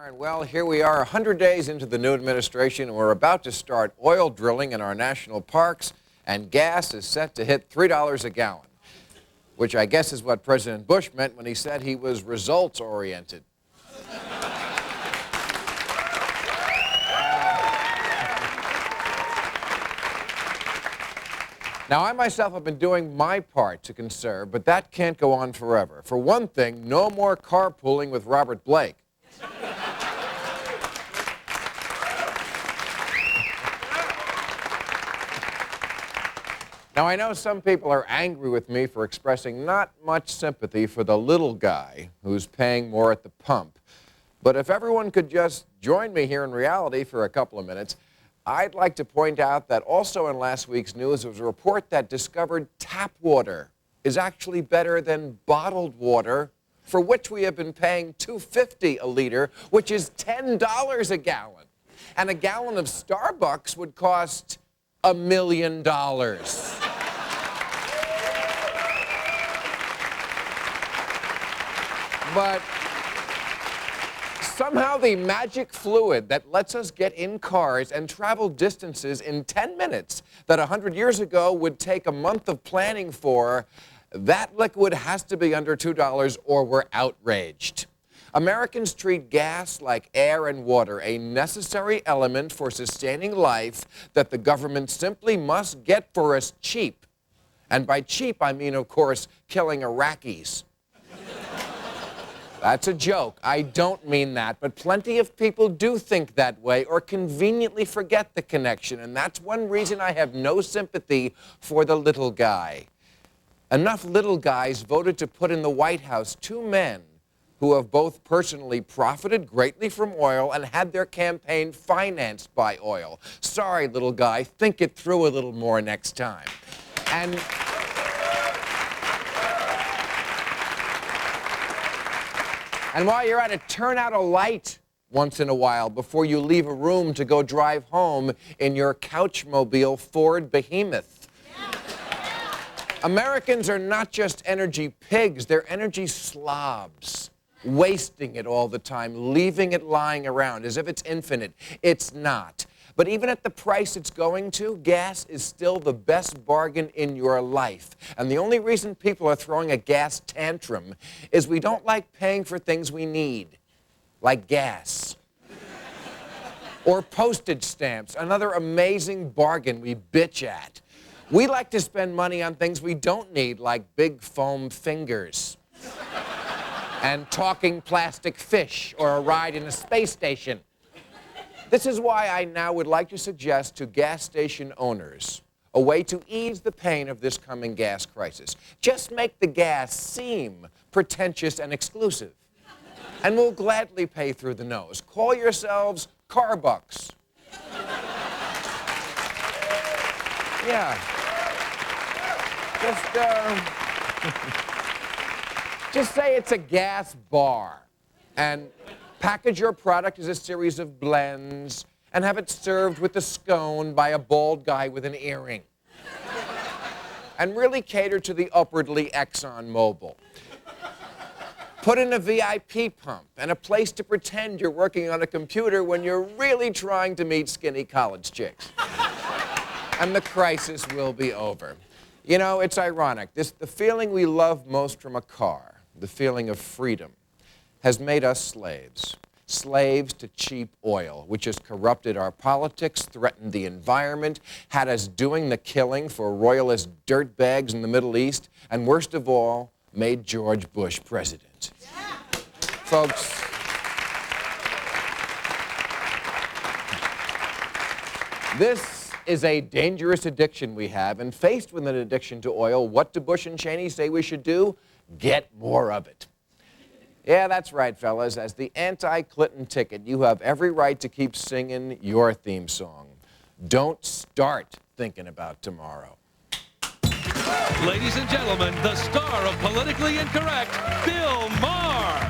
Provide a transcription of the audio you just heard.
And well, here we are 100 days into the new administration, and we're about to start oil drilling in our national parks, and gas is set to hit $3 a gallon, which I guess is what President Bush meant when he said he was results-oriented. Now, I myself have been doing my part to conserve, but that can't go on forever. For one thing, no more carpooling with Robert Blake. Now, I know some people are angry with me for expressing not much sympathy for the little guy who's paying more at the pump. But if everyone could just join me here in reality for a couple of minutes, I'd like to point out that also in last week's news was a report that discovered tap water is actually better than bottled water, for which we have been paying $2.50 a liter, which is $10 a gallon. And a gallon of Starbucks would cost $1 million. But somehow the magic fluid that lets us get in cars and travel distances in 10 minutes that 100 years ago would take a month of planning for, that liquid has to be under $2 or we're outraged. Americans treat gas like air and water, a necessary element for sustaining life that the government simply must get for us cheap. And by cheap, I mean, of course, killing Iraqis. That's a joke. I don't mean that, but plenty of people do think that way or conveniently forget the connection, and that's one reason I have no sympathy for the little guy. Enough little guys voted to put in the White House two men who have both personally profited greatly from oil and had their campaign financed by oil. Sorry, little guy, think it through a little more next time. And while you're at it, turn out a light once in a while before you leave a room to go drive home in your Couchmobile Ford Behemoth. Americans are not just energy pigs, they're energy slobs, wasting it all the time, leaving it lying around as if it's infinite. It's not. But even at the price it's going to, gas is still the best bargain in your life. And the only reason people are throwing a gas tantrum is we don't like paying for things we need, like gas. Or postage stamps, another amazing bargain we bitch at. We like to spend money on things we don't need, like big foam fingers and talking plastic fish or a ride in a space station. This is why I now would like to suggest to gas station owners a way to ease the pain of this coming gas crisis. Just make the gas seem pretentious and exclusive, and we'll gladly pay through the nose. Call yourselves Carbucks. Yeah. Just say it's a gas bar, and package your product as a series of blends and have it served with a scone by a bald guy with an earring. And really cater to the upwardly ExxonMobil. Put in a VIP pump and a place to pretend you're working on a computer when you're really trying to meet skinny college chicks. And the crisis will be over. You know, it's ironic. The feeling we love most from a car, the feeling of freedom, has made us slaves. Slaves to cheap oil, which has corrupted our politics, threatened the environment, had us doing the killing for royalist dirtbags in the Middle East, and worst of all, made George Bush president. Yeah. Folks, this is a dangerous addiction we have, and faced with an addiction to oil, what do Bush and Cheney say we should do? Get more of it. Yeah, that's right, fellas. As the anti-Clinton ticket, you have every right to keep singing your theme song. Don't start thinking about tomorrow. Ladies and gentlemen, the star of Politically Incorrect, Bill Maher.